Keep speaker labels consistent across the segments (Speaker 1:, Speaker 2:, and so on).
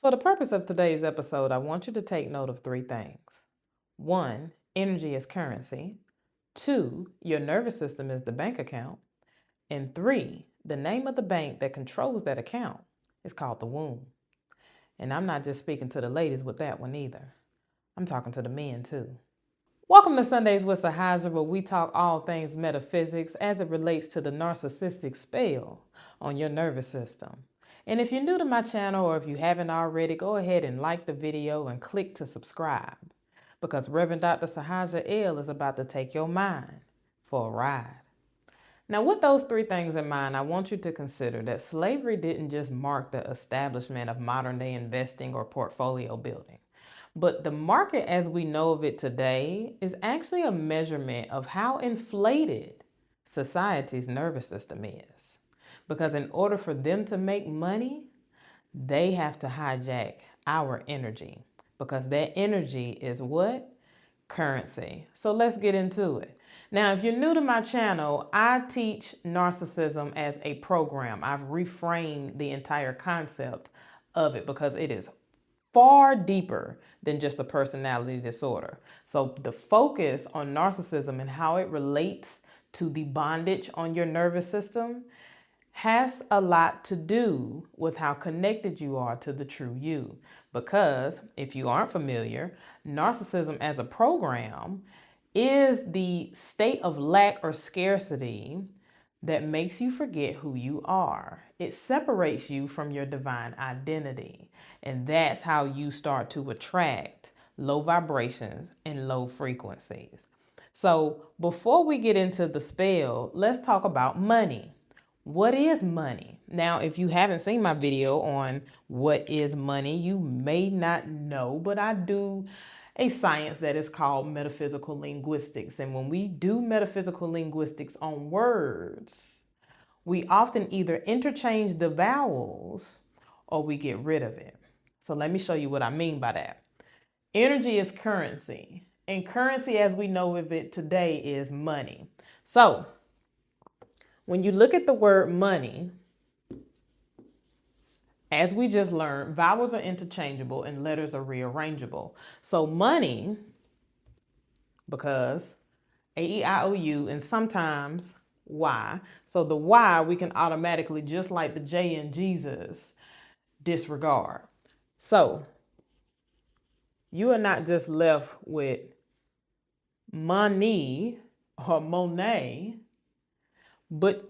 Speaker 1: For the purpose of today's episode, I want you to take note of three things. One, energy is currency. Two, your nervous system is the bank account. And three, the name of the bank that controls that account is called the womb. And I'm not just speaking to the ladies with that one either. I'm talking to the men too. Welcome to Sundays with Sahaja, where we talk all things metaphysics as it relates to the narcissistic spell on your nervous system. And if you're new to my channel or if you haven't already, go ahead and like the video and click to subscribe because Reverend Dr. Sahaja L is about to take your mind for a ride. Now, with those three things in mind, I want you to consider that slavery didn't just mark the establishment of modern day investing or portfolio building. But the market as we know of it today is actually a measurement of how inflated society's nervous system is. Because in order for them to make money, they have to hijack our energy. Because that energy is what? Currency. So let's get into it. Now, if you're new to my channel, I teach narcissism as a program. I've reframed the entire concept of it because it is far deeper than just a personality disorder. So the focus on narcissism and how it relates to the bondage on your nervous system has a lot to do with how connected you are to the true you. Because if you aren't familiar, narcissism as a program is the state of lack or scarcity that makes you forget who you are. It separates you from your divine identity. And that's how you start to attract low vibrations and low frequencies. So before we get into the spell, let's talk about money. What is money? Now, if you haven't seen my video on what is money, you may not know, but I do a science that is called metaphysical linguistics. And when we do metaphysical linguistics on words, we often either interchange the vowels or we get rid of it. So let me show you what I mean by that. Energy is currency, and currency as we know of it today is money. So when you look at the word money, as we just learned, vowels are interchangeable and letters are rearrangeable. So money, because A-E-I-O-U and sometimes Y. So the Y we can automatically, just like the J in Jesus, disregard. So you are not just left with money or Monet, but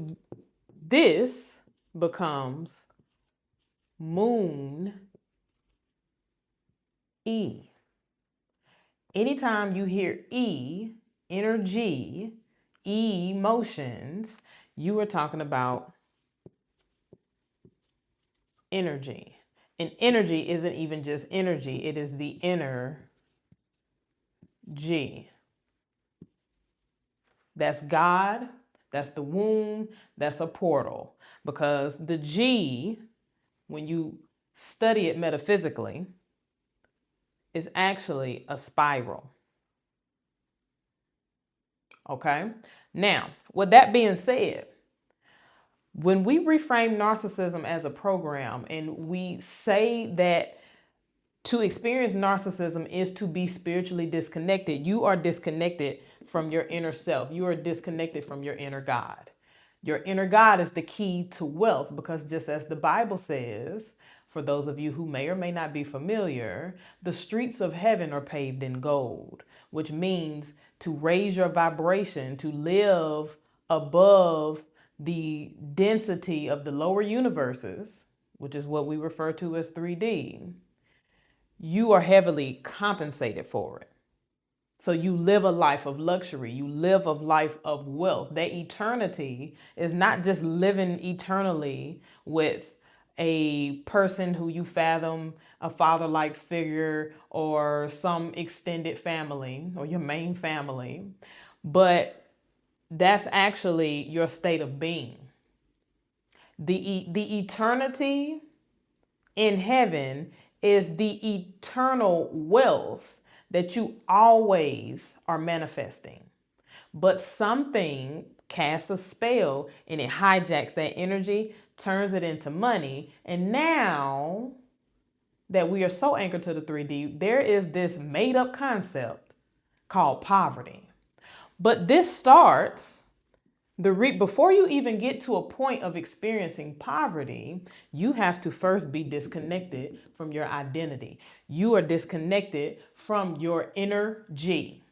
Speaker 1: this becomes moon E. Anytime you hear E, energy, emotions, you are talking about energy. And energy isn't even just energy, it is the inner G. That's God, that's the womb, that's a portal. Because the G, when you study it metaphysically, is actually a spiral. Okay? Now, with that being said, when we reframe narcissism as a program and we say that to experience narcissism is to be spiritually disconnected, you are disconnected from your inner self. You are disconnected from your inner God. Your inner God is the key to wealth because just as the Bible says, for those of you who may or may not be familiar, the streets of heaven are paved in gold, which means to raise your vibration, to live above the density of the lower universes, which is what we refer to as 3D, you are heavily compensated for it. So you live a life of luxury. You live a life of wealth. That eternity is not just living eternally with a person who you fathom a father-like figure or some extended family or your main family, but that's actually your state of being. The eternity in heaven is the eternal wealth that you always are manifesting. But something casts a spell and it hijacks that energy, turns it into money, and now that we are so anchored to the 3D, there is this made up concept called poverty. But this starts before you even get to a point of experiencing poverty, you have to first be disconnected from your identity. You are disconnected from your inner G.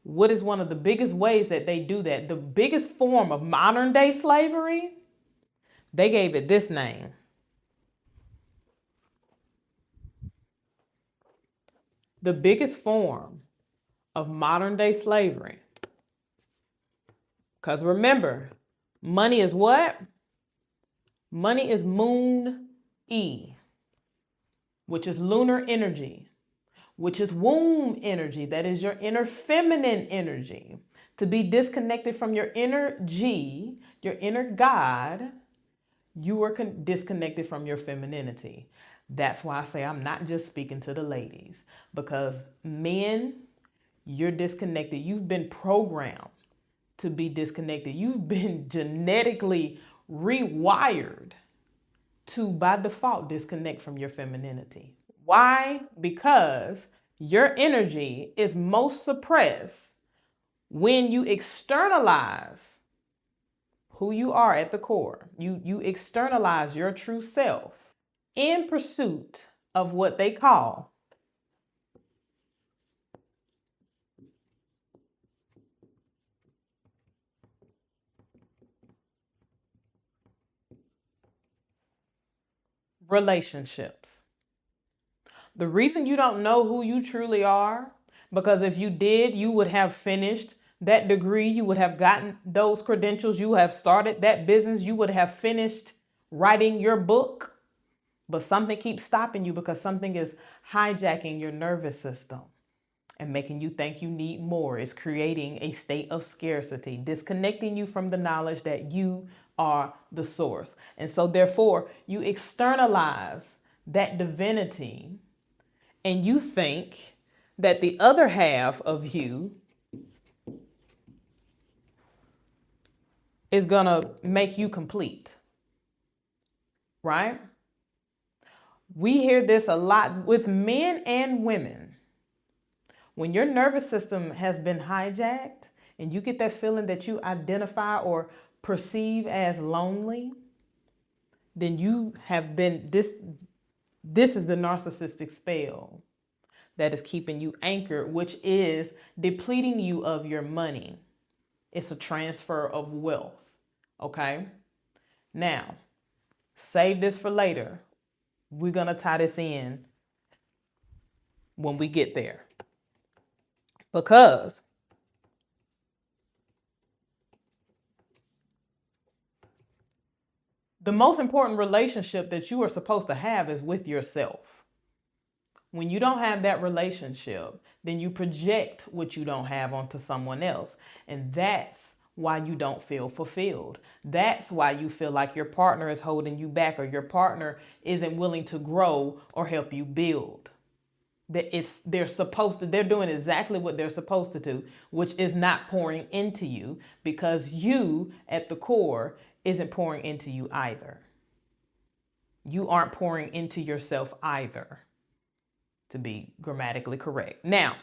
Speaker 1: What is one of the biggest ways that they do that? The biggest form of modern day slavery, they gave it this name. The biggest form of modern day slavery. Because remember, money is what? Money is moon E, which is lunar energy, which is womb energy. That is your inner feminine energy. To be disconnected from your inner G, your inner God, you are disconnected from your femininity. That's why I say I'm not just speaking to the ladies, because men, you're disconnected. You've been programmed to be disconnected. You've been genetically rewired to, by default, disconnect from your femininity. Why? Because your energy is most suppressed when you externalize who you are at the core. You externalize your true self in pursuit of what they call relationships. The reason you don't know who you truly are, because if you did, you would have finished that degree, you would have gotten those credentials, you have started that business, you would have finished writing your book, but something keeps stopping you because something is hijacking your nervous system and making you think you need more. It's creating a state of scarcity, disconnecting you from the knowledge that you are the source. And so therefore, you externalize that divinity and you think that the other half of you is gonna make you complete, right? We hear this a lot with men and women. When your nervous system has been hijacked and you get that feeling that you identify or perceive as lonely, then you have been, this is the narcissistic spell that is keeping you anchored, which is depleting you of your money. It's a transfer of wealth, okay? Now, save this for later. We're gonna tie this in when we get there. Because the most important relationship that you are supposed to have is with yourself. When you don't have that relationship, then you project what you don't have onto someone else. And that's why you don't feel fulfilled. That's why you feel like your partner is holding you back or your partner isn't willing to grow or help you build. They're doing exactly what they're supposed to do, which is not pouring into you, because you at the core isn't pouring into you either. You aren't pouring into yourself either, to be grammatically correct. Now,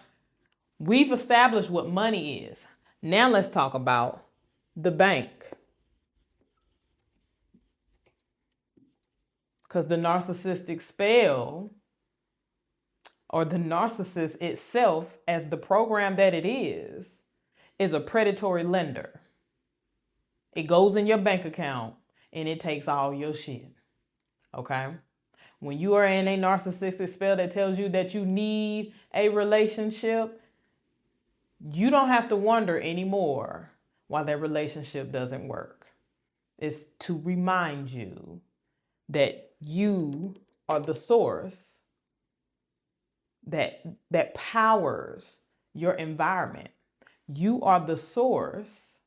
Speaker 1: we've established what money is. Now let's talk about the bank. Because the narcissistic spell, or the narcissist itself, as the program that it is a predatory lender. It goes in your bank account and it takes all your shit. Okay? When you are in a narcissistic spell that tells you that you need a relationship, you don't have to wonder anymore why that relationship doesn't work. It's to remind you that you are the source that powers your environment. You are the source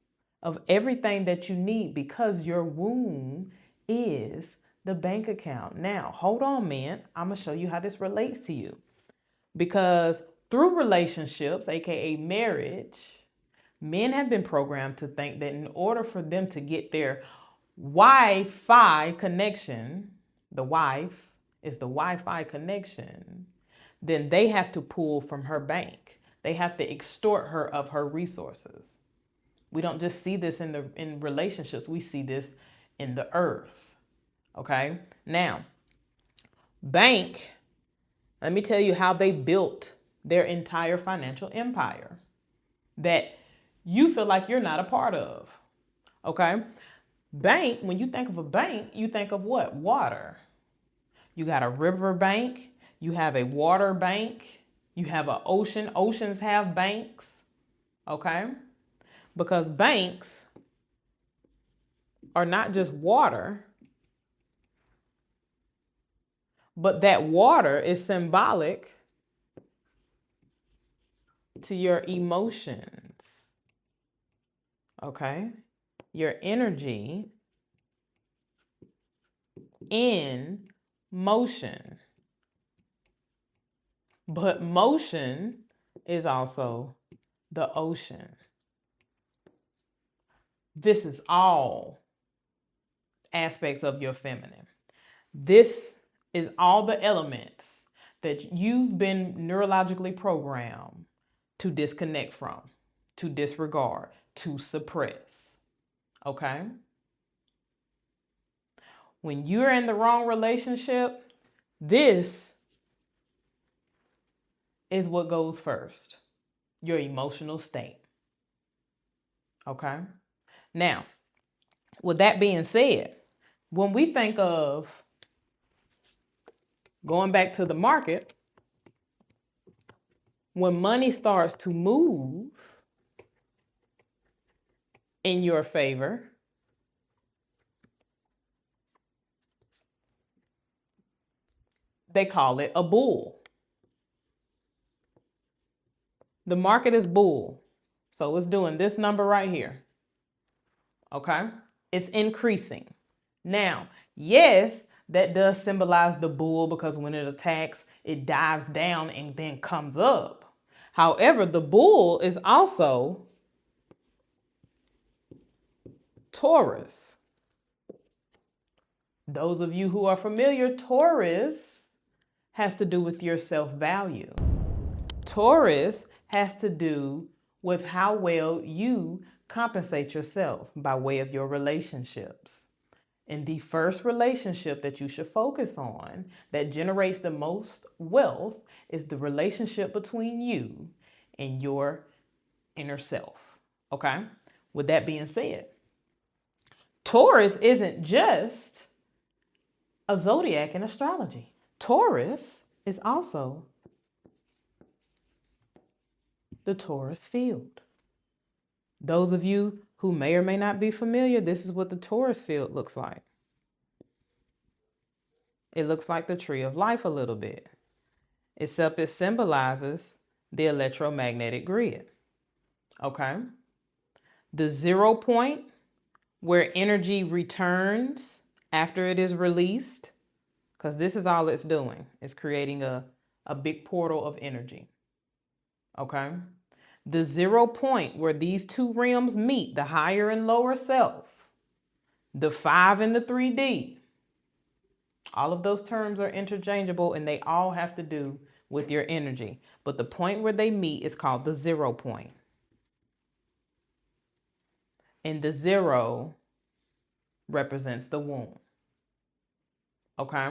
Speaker 1: of everything that you need, because your womb is the bank account. Now, hold on, man. I'm going to show you how this relates to you. Because through relationships, aka marriage, men have been programmed to think that in order for them to get their Wi-Fi connection, the wife, is the Wi-Fi connection, then they have to pull from her bank. They have to extort her of her resources. We don't just see this in relationships. We see this in the earth. Okay? Now, bank, let me tell you how they built their entire financial empire that you feel like you're not a part of. Okay? Bank, when you think of a bank, you think of what? Water. You got a river bank, you have a water bank, you have an ocean. Oceans have banks. Okay? Because banks are not just water, but that water is symbolic to your emotions. Okay? Your energy in motion. But motion is also the ocean. This is all aspects of your feminine. This is all the elements that you've been neurologically programmed to disconnect from, to disregard, to suppress. Okay? When you're in the wrong relationship, this is what goes first. Your emotional state. Okay? Now, with that being said, when we think of going back to the market, when money starts to move in your favor, they call it a bull. The market is bull. So it's doing this number right here. Okay? It's increasing. Now, yes, that does symbolize the bull because when it attacks, it dives down and then comes up. However, the bull is also Taurus. Those of you who are familiar, Taurus has to do with your self-value. Taurus has to do with how well you compensate yourself by way of your relationships. And the first relationship that you should focus on that generates the most wealth is the relationship between you and your inner self. Okay? With that being said, Taurus isn't just a zodiac in astrology. Taurus is also the Taurus field. Those of you who may or may not be familiar, this is what the Taurus field looks like. It looks like the tree of life a little bit, except it symbolizes the electromagnetic grid. Okay? The 0 point where energy returns after it is released, because this is all it's doing. It's creating a big portal of energy. Okay? The 0 point where these two realms meet, the higher and lower self, the 5 and the 3D. All of those terms are interchangeable and they all have to do with your energy. But the point where they meet is called the 0 point. And the 0 represents the womb. Okay?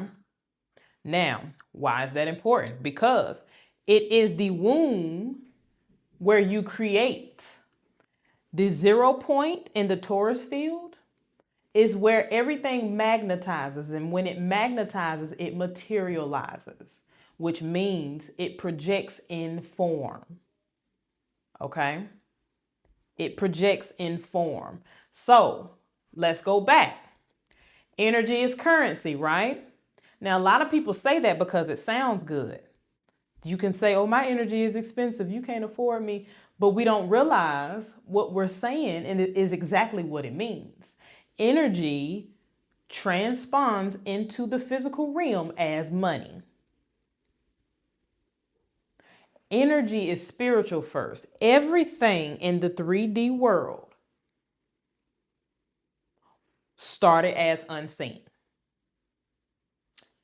Speaker 1: Now, why is that important? Because it is the womb where you create. The 0 point in the Taurus field is where everything magnetizes. And when it magnetizes, it materializes, which means it projects in form. Okay? It projects in form. So let's go back. Energy is currency, right? Now, a lot of people say that because it sounds good. You can say, oh, my energy is expensive. You can't afford me. But we don't realize what we're saying, and it is exactly what it means. Energy transponds into the physical realm as money. Energy is spiritual first. Everything in the 3D world started as unseen.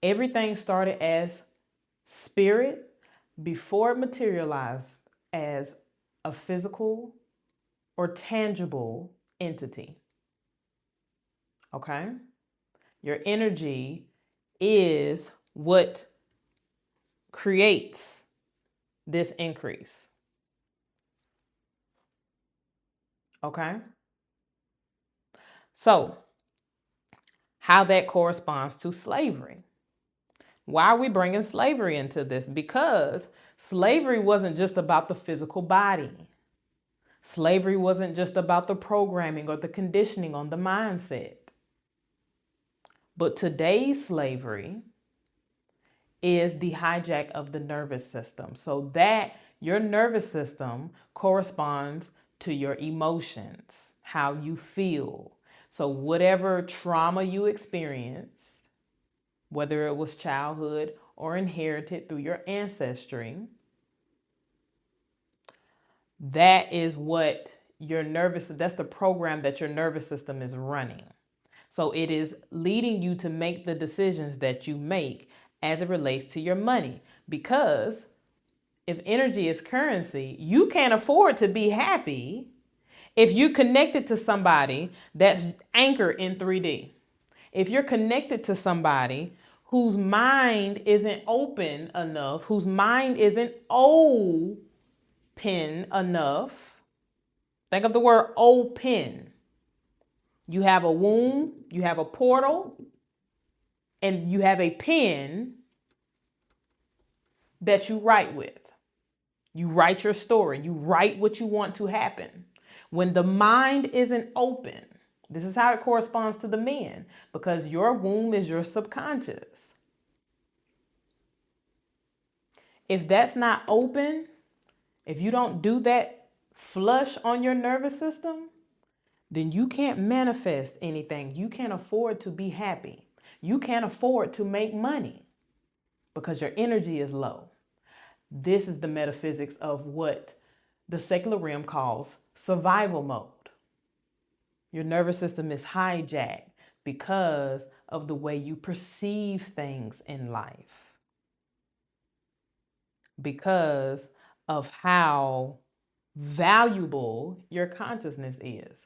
Speaker 1: Everything started as spirit before it materialized as a physical or tangible entity. Okay? Your energy is what creates this increase. Okay? So, how that corresponds to slavery. Why are we bringing slavery into this? Because slavery wasn't just about the physical body. Slavery wasn't just about the programming or the conditioning on the mindset. But today's slavery is the hijack of the nervous system. So that your nervous system corresponds to your emotions, how you feel. So whatever trauma you experienced, whether it was childhood or inherited through your ancestry, that is what that's the program that your nervous system is running. So it is leading you to make the decisions that you make as it relates to your money. Because if energy is currency, you can't afford to be happy if you're connected to somebody that's anchored in 3D. If you're connected to somebody whose mind isn't open enough, whose mind isn't open enough, think of the word open. You have a womb, you have a portal, and you have a pen that you write with. You write your story. You write what you want to happen. When the mind isn't open, this is how it corresponds to the men, because your womb is your subconscious. If that's not open, if you don't do that flush on your nervous system, then you can't manifest anything. You can't afford to be happy. You can't afford to make money because your energy is low. This is the metaphysics of what the secular realm calls survival mode. Your nervous system is hijacked because of the way you perceive things in life, because of how valuable your consciousness is.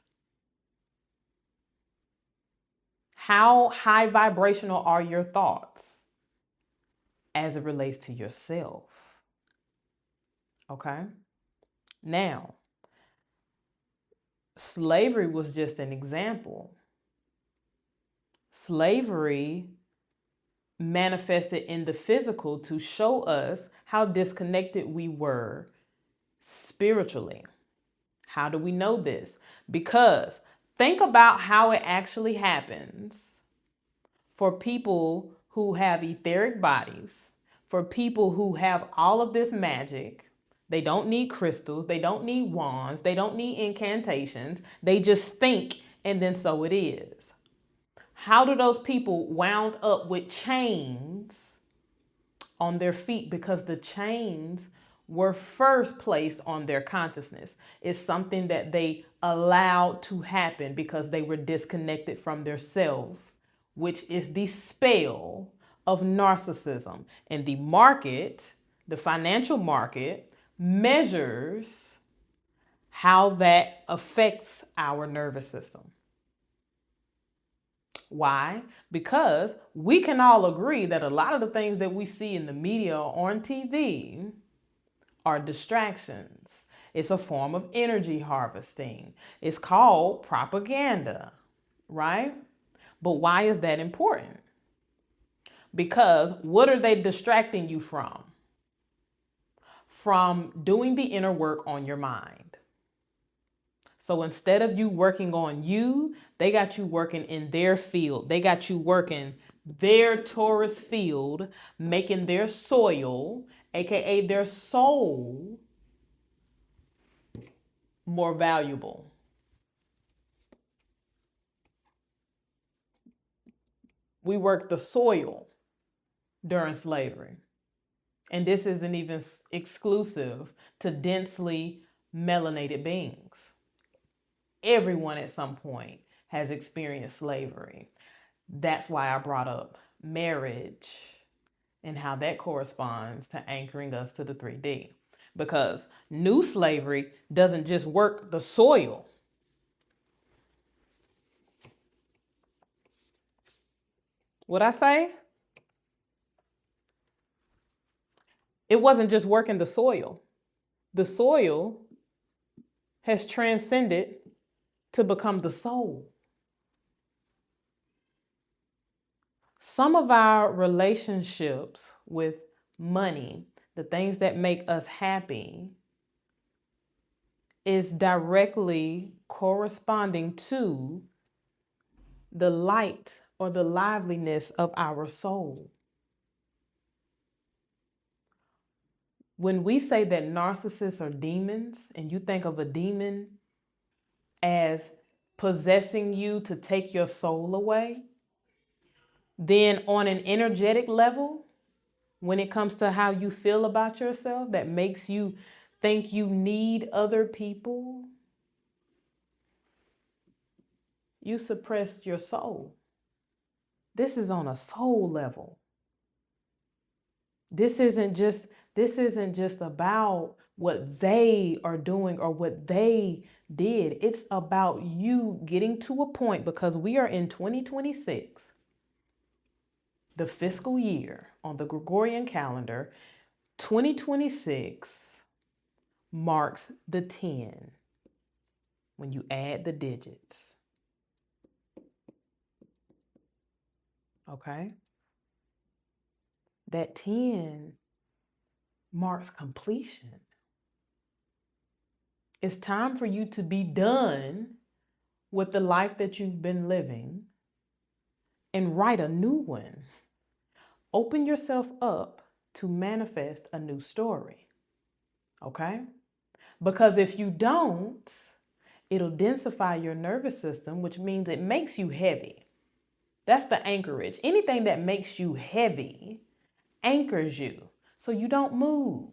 Speaker 1: How high vibrational are your thoughts as it relates to yourself? Okay? Now, slavery was just an example. Slavery manifested in the physical to show us how disconnected we were spiritually. How do we know this? Because think about how it actually happens for people who have etheric bodies, for people who have all of this magic. They don't need crystals, they don't need wands, they don't need incantations. They just think, and then so it is. How do those people wound up with chains on their feet? Because the chains were first placed on their consciousness. It's something that they allowed to happen because they were disconnected from their self, which is the spell of narcissism. And the market, the financial market, measures how that affects our nervous system. Why? Because we can all agree that a lot of the things that we see in the media or on TV are distractions. It's a form of energy harvesting. It's called propaganda, right? But why is that important? Because what are they distracting you from? From doing the inner work on your mind. So instead of you working on you, they got you working in their field. They got you working their Taurus field, making their soil, aka their soul, more valuable. We work the soil during slavery. And this isn't even exclusive to densely melanated beings. Everyone at some point has experienced slavery. That's why I brought up marriage and how that corresponds to anchoring us to the 3D. Because new slavery doesn't just work the soil. What I say? It wasn't just working the soil. The soil has transcended to become the soul. Some of our relationships with money, the things that make us happy, is directly corresponding to the light or the liveliness of our soul. When we say that narcissists are demons, and you think of a demon as possessing you to take your soul away, then on an energetic level, when it comes to how you feel about yourself, that makes you think you need other people, you suppressed your soul. This is on a soul level. This isn't just about what they are doing or what they did. It's about you getting to a point, because we are in 2026, the fiscal year on the Gregorian calendar. 2026 marks the 10 when you add the digits. Okay? That 10 marks completion. It's time for you to be done with the life that you've been living and write a new one. Open yourself up to manifest a new story. Okay? Because if you don't, it'll densify your nervous system, which means it makes you heavy. That's the anchorage. Anything that makes you heavy anchors you so you don't move.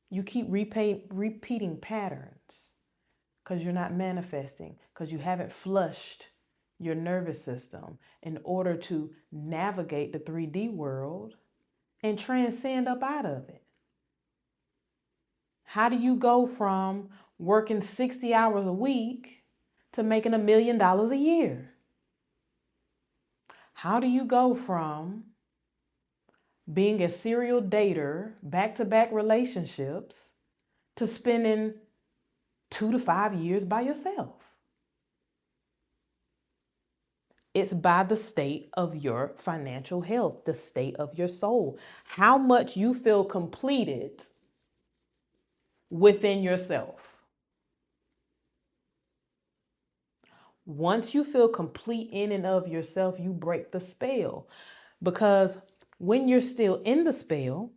Speaker 1: You keep repeating patterns because you're not manifesting, because you haven't flushed your nervous system in order to navigate the 3D world and transcend up out of it. How do you go from working 60 hours a week to making $1 million a year? How do you go from being a serial dater, back-to-back relationships, to spending 2 to 5 years by yourself? It's by the state of your financial health, the state of your soul, how much you feel completed within yourself. Once you feel complete in and of yourself, you break the spell. Because when you're still in the spell,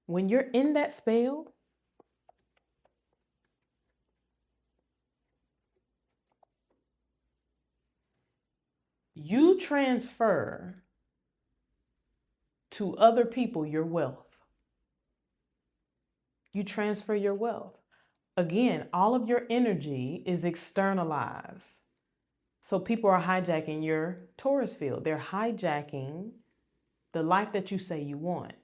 Speaker 1: when you're in that spell, you transfer to other people your wealth. You transfer your wealth. Again, all of your energy is externalized. So people are hijacking your Taurus field. They're hijacking the life that you say you want.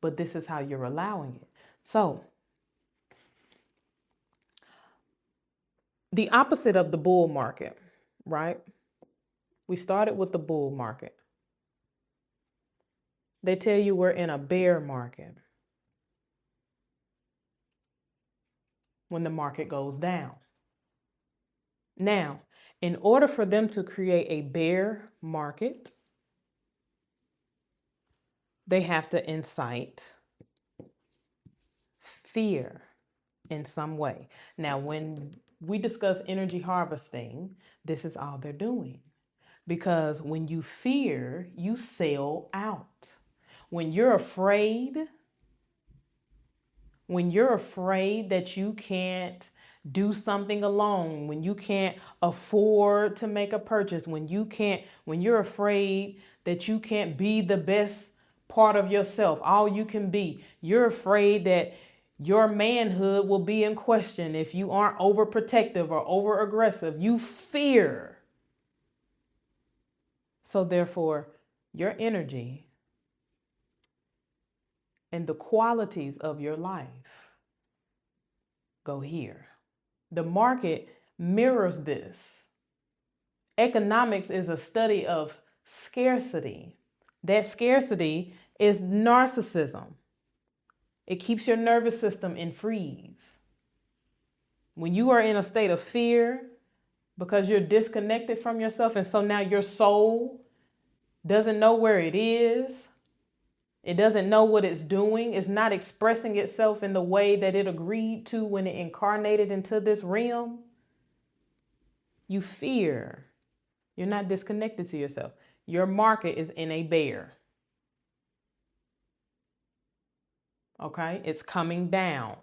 Speaker 1: But this is how you're allowing it. So the opposite of the bull market, right? We started with the bull market. They tell you we're in a bear market when the market goes down. Now, in order for them to create a bear market, they have to incite fear in some way. Now, when we discuss energy harvesting, this is all they're doing. Because when you fear, you sell out. When you're afraid that you can't do something alone, when you can't afford to make a purchase, when you're afraid that you can't be the best part of yourself, all you can be, you're afraid that Your manhood will be in question if you aren't overprotective or over aggressive. You fear. So therefore, your energy and the qualities of your life go here. The market mirrors this. Economics is a study of scarcity. That scarcity is narcissism. It keeps your nervous system in freeze. When you are in a state of fear because you're disconnected from yourself, and so now your soul doesn't know where it is, it doesn't know what it's doing, it's not expressing itself in the way that it agreed to when it incarnated into this realm, you fear. You're not disconnected to yourself. Your market is in a bear. Okay? It's coming down.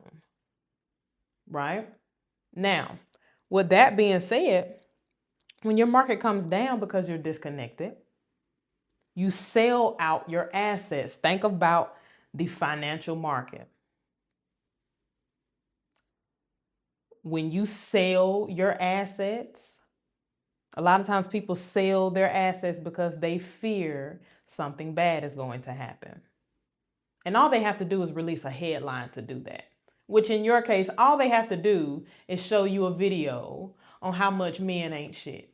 Speaker 1: Right? Now, with that being said, when your market comes down because you're disconnected, you sell out your assets. Think about the financial market. When you sell your assets, a lot of times people sell their assets because they fear something bad is going to happen. And all they have to do is release a headline to do that. Which in your case, all they have to do is show you a video on how much men ain't shit.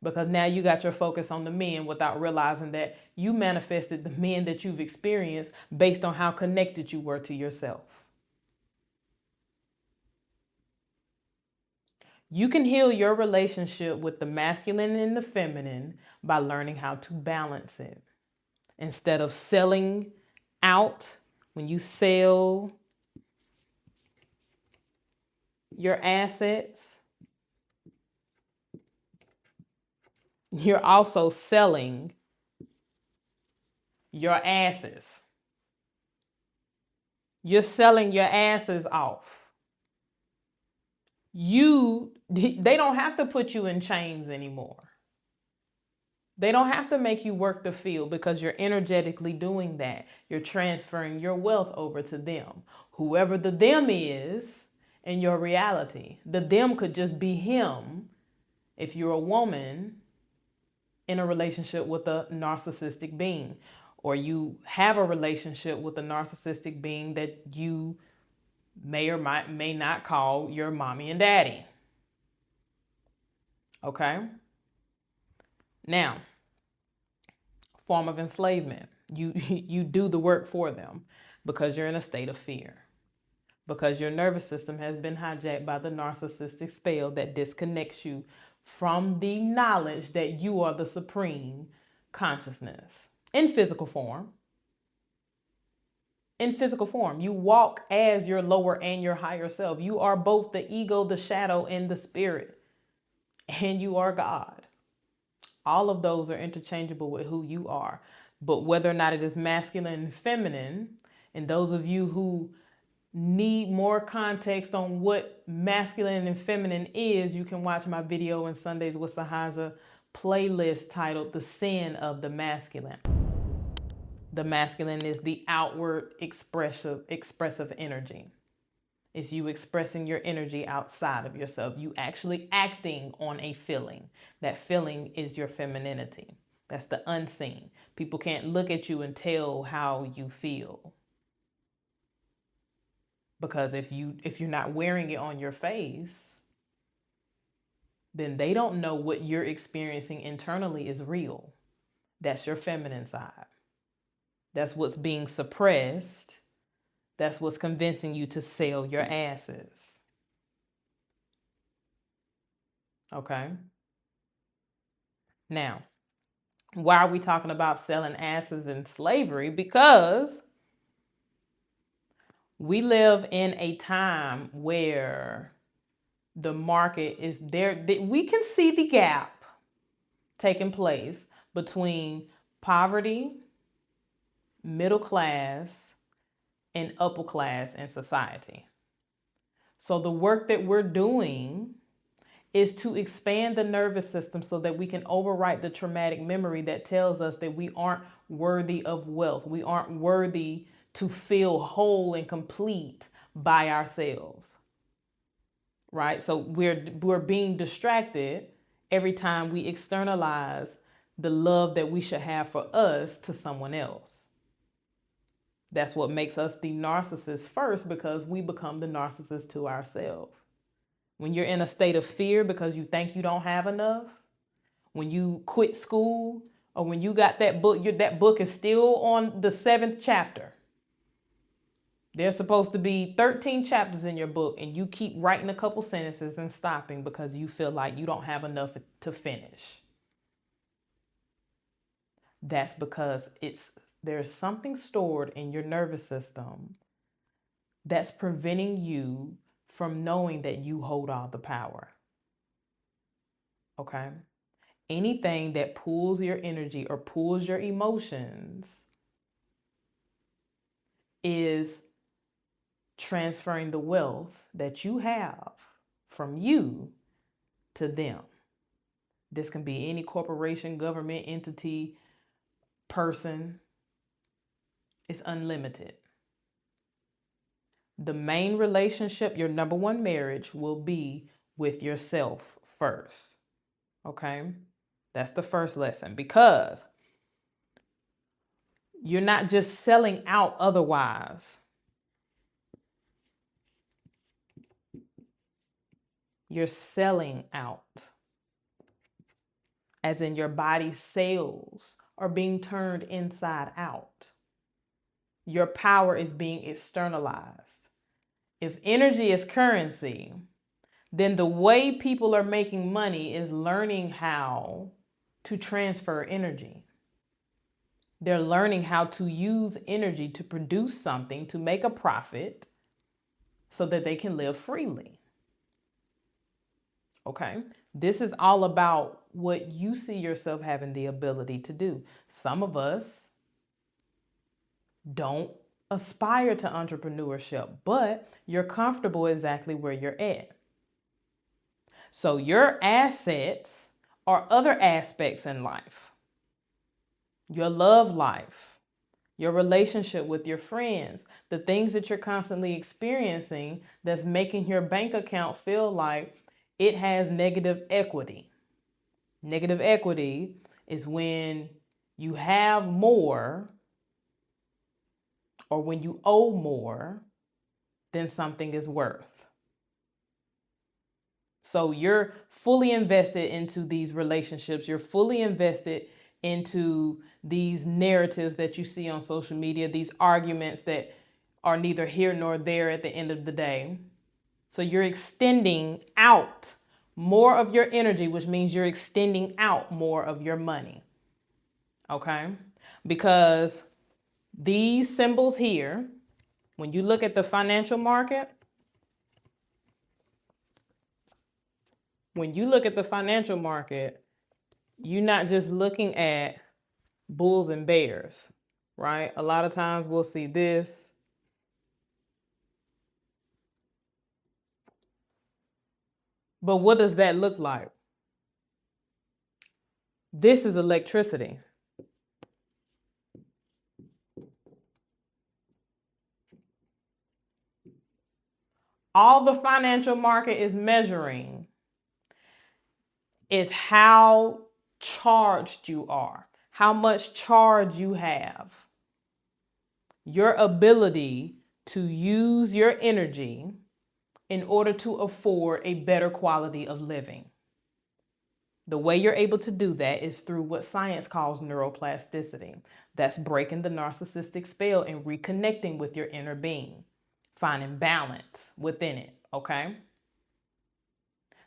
Speaker 1: Because now you got your focus on the men without realizing that you manifested the men that you've experienced based on how connected you were to yourself. You can heal your relationship with the masculine and the feminine by learning how to balance it. Instead of selling out, when you sell your assets, you're also selling your asses. You're selling your asses off. They don't have to put you in chains anymore. They don't have to make you work the field because you're energetically doing that. You're transferring your wealth over to them. Whoever the them is in your reality. The them could just be him if you're a woman in a relationship with a narcissistic being, or you have a relationship with a narcissistic being that you may or may not call your mommy and daddy. Okay? Now, form of enslavement. You do the work for them because you're in a state of fear. Because your nervous system has been hijacked by the narcissistic spell that disconnects you from the knowledge that you are the supreme consciousness in physical form. In physical form, you walk as your lower and your higher self. You are both the ego, the shadow, and the spirit. And you are God. All of those are interchangeable with who you are. But whether or not it is masculine and feminine, and those of you who need more context on what masculine and feminine is, you can watch my video in Sundays with Sahaja playlist titled The Sin of the Masculine. The masculine is the outward expressive energy. It's you expressing your energy outside of yourself. You actually acting on a feeling. That feeling is your femininity. That's the unseen. People can't look at you and tell how you feel. Because if you're not wearing it on your face, then they don't know what you're experiencing internally is real. That's your feminine side. That's what's being suppressed. That's what's convincing you to sell your asses. Okay? Now, why are we talking about selling asses in slavery? Because we live in a time where the market is there. We can see the gap taking place between poverty, middle class, and upper class in society. So the work that we're doing is to expand the nervous system so that we can overwrite the traumatic memory that tells us that we aren't worthy of wealth. We aren't worthy to feel whole and complete by ourselves, right? So we're being distracted every time we externalize the love that we should have for us to someone else. That's what makes us the narcissist first, because we become the narcissist to ourselves. When you're in a state of fear because you think you don't have enough, when you quit school, or when you got that book, that book is still on the 7th chapter. There's supposed to be 13 chapters in your book, and you keep writing a couple sentences and stopping because you feel like you don't have enough to finish. That's because there's something stored in your nervous system that's preventing you from knowing that you hold all the power. Okay? Anything that pulls your energy or pulls your emotions is transferring the wealth that you have from you to them. This can be any corporation, government, entity, person. It's unlimited. The main relationship, your number one marriage, will be with yourself first. Okay? That's the first lesson, because you're not just selling out otherwise. You're selling out. As in, your body's cells are being turned inside out. Your power is being externalized. If energy is currency, then the way people are making money is learning how to transfer energy. They're learning how to use energy to produce something, to make a profit, so that they can live freely. Okay? This is all about what you see yourself having the ability to do. Some of us don't aspire to entrepreneurship, but you're comfortable exactly where you're at. So your assets are other aspects in life. Your love life, your relationship with your friends, the things that you're constantly experiencing that's making your bank account feel like it has negative equity. Negative equity is when you have more, or when you owe more than something is worth. So you're fully invested into these relationships. You're fully invested into these narratives that you see on social media, these arguments that are neither here nor there at the end of the day. So you're extending out more of your energy, which means you're extending out more of your money. Okay? Because these symbols here, when you look at the financial market, you're not just looking at bulls and bears, right? A lot of times we'll see this. But what does that look like? This is electricity. All the financial market is measuring is how charged you are, how much charge you have, your ability to use your energy in order to afford a better quality of living. The way you're able to do that is through what science calls neuroplasticity. That's breaking the narcissistic spell and reconnecting with your inner being, finding balance within it, okay?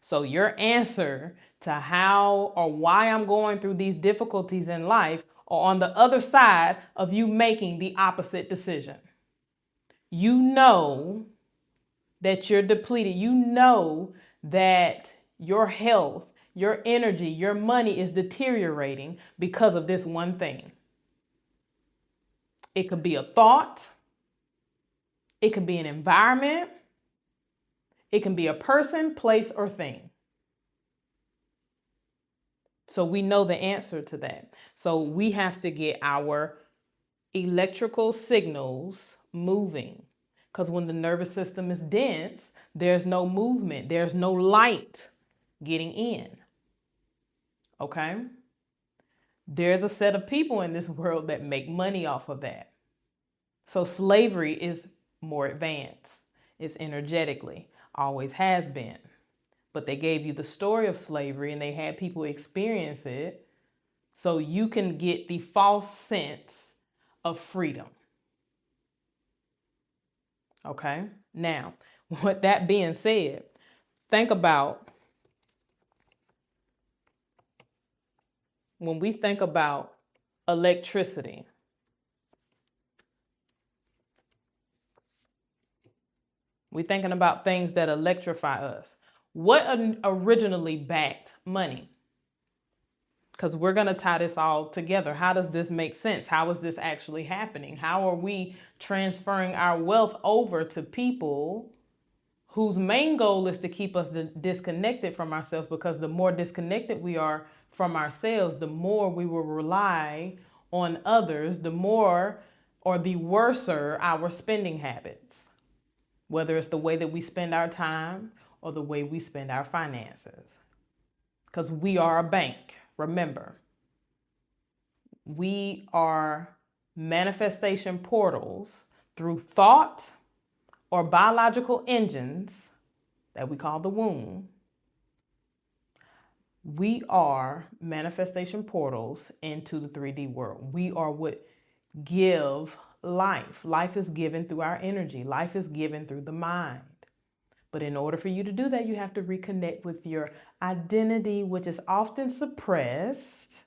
Speaker 1: So your answer to how or why I'm going through these difficulties in life are on the other side of you making the opposite decision. You know that you're depleted. You know that your health, your energy, your money is deteriorating because of this one thing. It could be a thought. It could be an environment. It can be a person, place, or thing. So we know the answer to that. So we have to get our electrical signals moving. Because when the nervous system is dense, there's no movement, there's no light getting in. Okay? There's a set of people in this world that make money off of that. So slavery is more advanced. It's energetically, always has been. But they gave you the story of slavery and they had people experience it so you can get the false sense of freedom. Okay? Now, with that being said, think about when we think about electricity. We're thinking about things that electrify us. What originally backed money? Because we're going to tie this all together. How does this make sense? How is this actually happening? How are we transferring our wealth over to people whose main goal is to keep us disconnected from ourselves? Because the more disconnected we are from ourselves, the more we will rely on others, the more or the worser our spending habits, whether it's the way that we spend our time or the way we spend our finances. Because we are a bank. Remember, we are manifestation portals through thought or biological engines that we call the womb. We are manifestation portals into the 3D world. We are what give life. Life is given through our energy. Life is given through the mind. But in order for you to do that, you have to reconnect with your identity, which is often suppressed.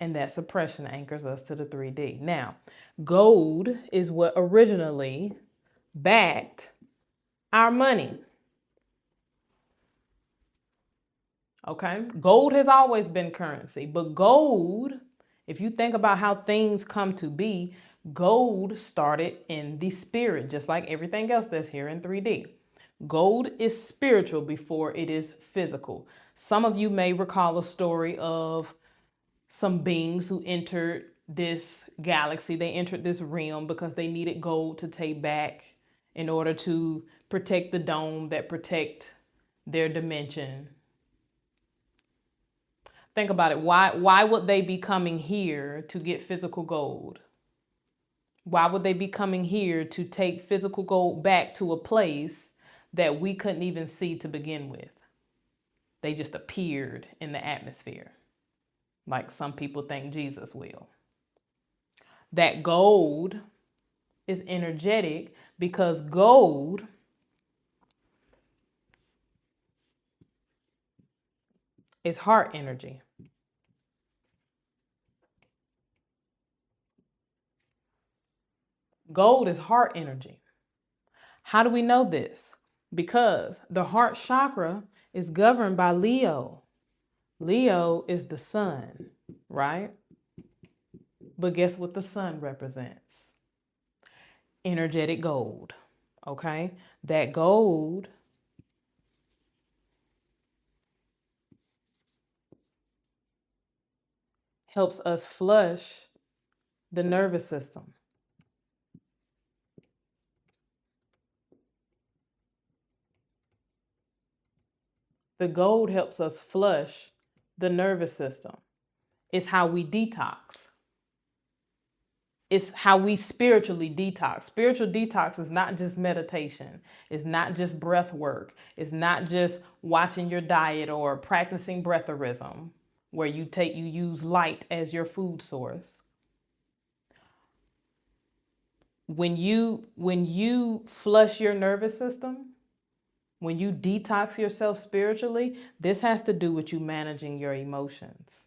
Speaker 1: And that suppression anchors us to the 3D. Now, gold is what originally backed our money. Okay? Gold has always been currency, but gold, if you think about how things come to be, gold started in the spirit, just like everything else that's here in 3D. Gold is spiritual before it is physical. Some of you may recall a story of some beings who entered this galaxy. They entered this realm because they needed gold to take back in order to protect the dome that protect their dimension. Think about it. Why would they be coming here to get physical gold? Why would they be coming here to take physical gold back to a place that we couldn't even see to begin with? They just appeared in the atmosphere, like some people think Jesus will. That gold is energetic because gold is heart energy. Gold is heart energy. How do we know this? Because the heart chakra is governed by Leo. Leo is the sun, right? But guess what the sun represents? Energetic gold, okay? That gold helps us flush the nervous system. The gold helps us flush the nervous system. It's how we detox. It's how we spiritually detox. Spiritual detox is not just meditation. It's not just breath work. It's not just watching your diet or practicing breatherism, where you use light as your food source. When you flush your nervous system, when you detox yourself spiritually, this has to do with you managing your emotions.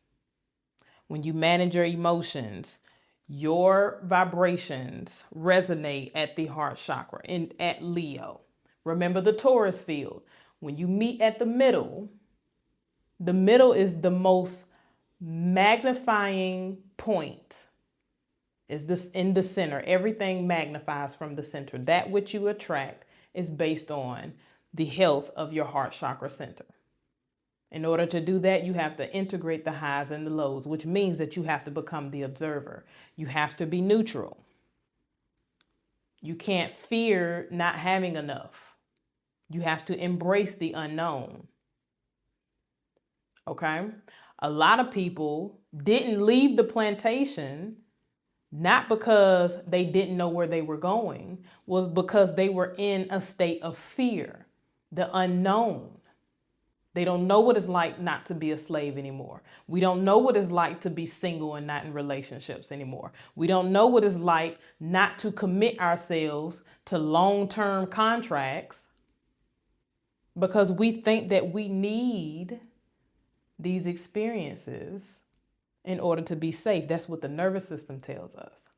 Speaker 1: When you manage your emotions, your vibrations resonate at the heart chakra and at Leo. Remember the Taurus field. When you meet at the middle is the most magnifying point. Is this in the center? Everything magnifies from the center. That which you attract is based on the health of your heart chakra center. In order to do that, you have to integrate the highs and the lows, which means that you have to become the observer. You have to be neutral. You can't fear not having enough. You have to embrace the unknown. Okay? A lot of people didn't leave the plantation not because they didn't know where they were going, was because they were in a state of fear, the unknown. They don't know what it's like not to be a slave anymore. We don't know what it's like to be single and not in relationships anymore. We don't know what it's like not to commit ourselves to long-term contracts because we think that we need these experiences in order to be safe. That's what the nervous system tells us.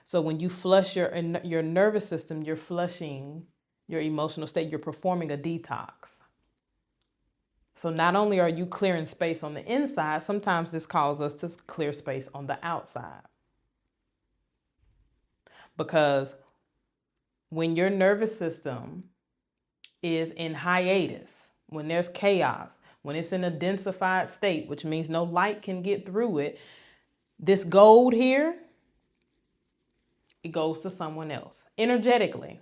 Speaker 1: So when you flush your nervous system, you're flushing your emotional state. You're performing a detox. So not only are you clearing space on the inside, sometimes this calls us to clear space on the outside. Because when your nervous system is in hiatus, when there's chaos, when it's in a densified state, which means no light can get through it, this gold here, it goes to someone else energetically.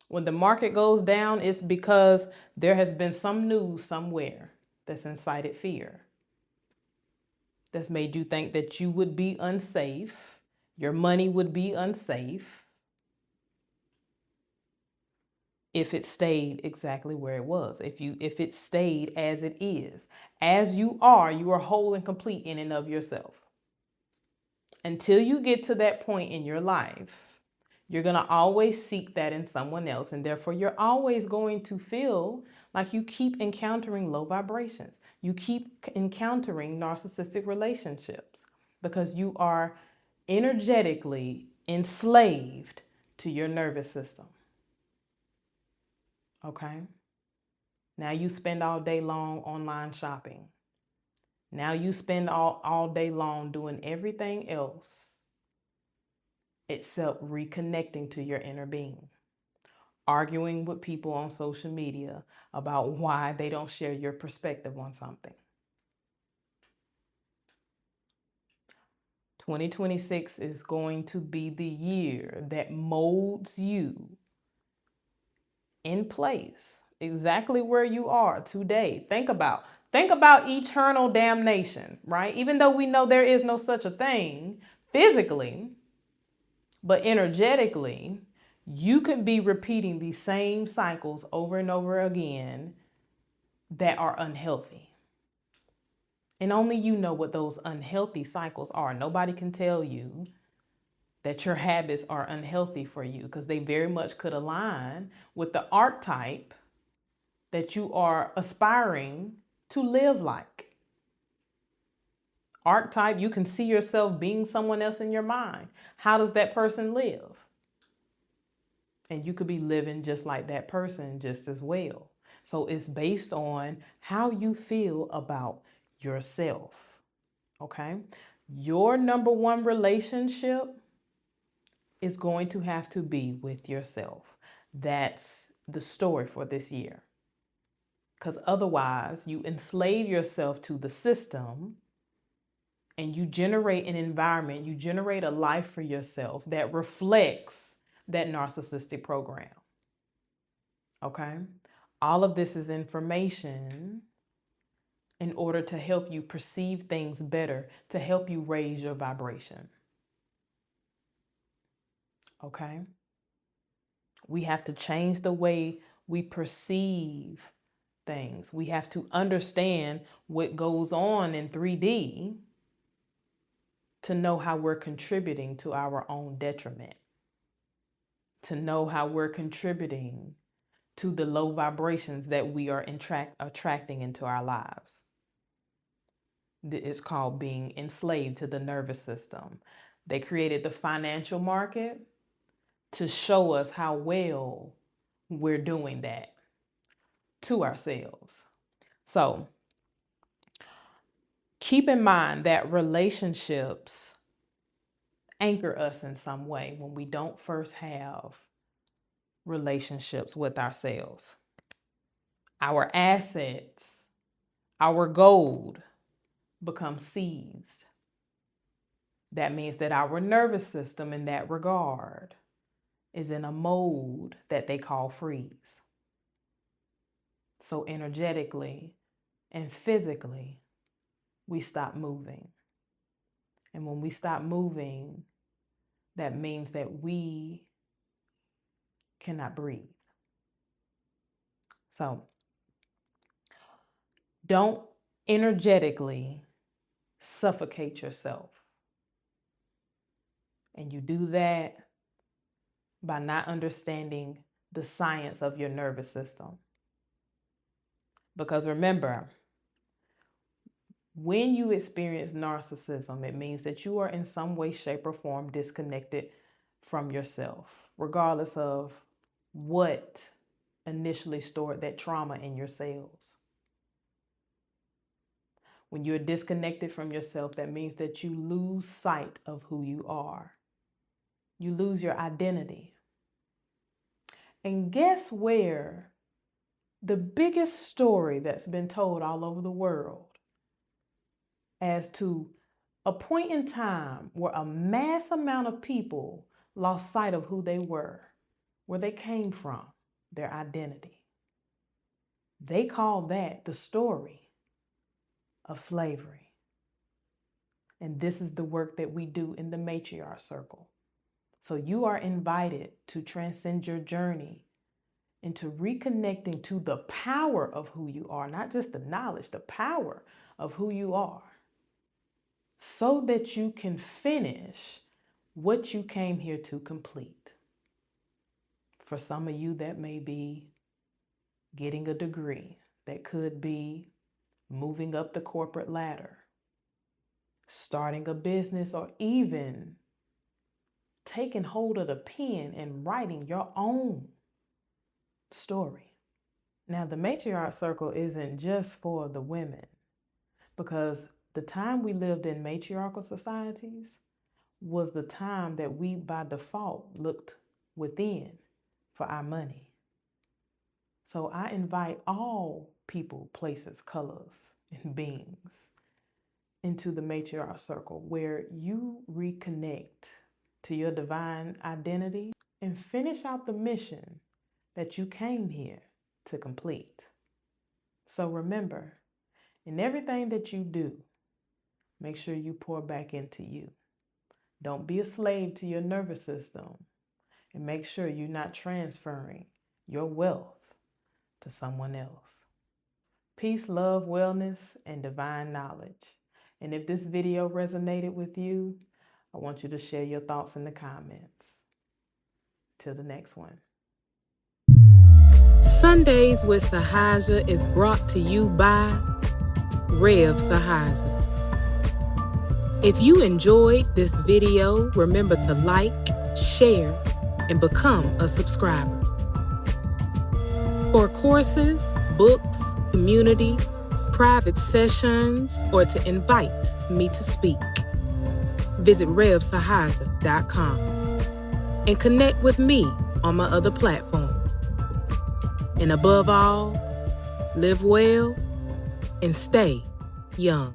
Speaker 1: When the market goes down, it's because there has been some news somewhere that's incited fear, that's made you think that you would be unsafe, your money would be unsafe if it stayed exactly where it was, if it stayed as it is. As you are whole and complete in and of yourself. Until you get to that point in your life, you're going to always seek that in someone else, and therefore you're always going to feel like you keep encountering low vibrations. You keep encountering narcissistic relationships because you are energetically enslaved to your nervous system. Okay? Now you spend all day long online shopping. Now you spend all day long doing everything else except reconnecting to your inner being. Arguing with people on social media about why they don't share your perspective on something. 2026 is going to be the year that molds you in place, exactly where you are today. Think about eternal damnation, right? Even though we know there is no such a thing physically, but energetically, you can be repeating these same cycles over and over again that are unhealthy. And only you know what those unhealthy cycles are. Nobody can tell you that your habits are unhealthy for you because they very much could align with the archetype that you are aspiring to live like. Archetype, you can see yourself being someone else in your mind. How does that person live? And you could be living just like that person just as well. So it's based on how you feel about yourself. Okay? Your number one relationship is going to have to be with yourself. That's the story for this year. Because otherwise, you enslave yourself to the system and you generate an environment, you generate a life for yourself that reflects that narcissistic program. Okay? All of this is information in order to help you perceive things better, to help you raise your vibration. Okay? We have to change the way we perceive things. We have to understand what goes on in 3D to know how we're contributing to our own detriment, to know how we're contributing to the low vibrations that we are attracting into our lives. It's called being enslaved to the nervous system. They created the financial market to show us how well we're doing that to ourselves. So keep in mind that relationships anchor us in some way when we don't first have relationships with ourselves. our assets, our gold become seized. That means that our nervous system in that regard is in a mode that they call freeze. So energetically and physically, we stop moving. And when we stop moving, that means that we cannot breathe. So don't energetically suffocate yourself. And you do that by not understanding the science of your nervous system. Because remember, when you experience narcissism, it means that you are in some way, shape, or form disconnected from yourself, regardless of what initially stored that trauma in your cells. When you're disconnected from yourself, that means that you lose sight of who you are. You lose your identity. And guess where the biggest story that's been told all over the world as to a point in time where a mass amount of people lost sight of who they were, where they came from, their identity. They call that the story of slavery. And this is the work that we do in the matriarch circle. So you are invited to transcend your journey into reconnecting to the power of who you are, not just the knowledge, the power of who you are, so that you can finish what you came here to complete. For some of you, that may be getting a degree. That could be moving up the corporate ladder, starting a business, or even taking hold of the pen and writing your own story. Now, the matriarch circle isn't just for the women, because the time we lived in matriarchal societies was the time that we by default looked within for our money. So I invite all people, places, colors, and beings into the matriarch circle, where you reconnect to your divine identity and finish out the mission that you came here to complete. So remember, in everything that you do, make sure you pour back into you. Don't be a slave to your nervous system, and make sure you're not transferring your wealth to someone else. Peace, love, wellness, and divine knowledge. And if this video resonated with you, I want you to share your thoughts in the comments. Till the next one.
Speaker 2: Sundays with Sahaja is brought to you by Rev Sahaja. If you enjoyed this video, remember to like, share, and become a subscriber. For courses, books, community, private sessions, or to invite me to speak, visit RevSahaja.com and connect with me on my other platforms. And above all, live well and stay young.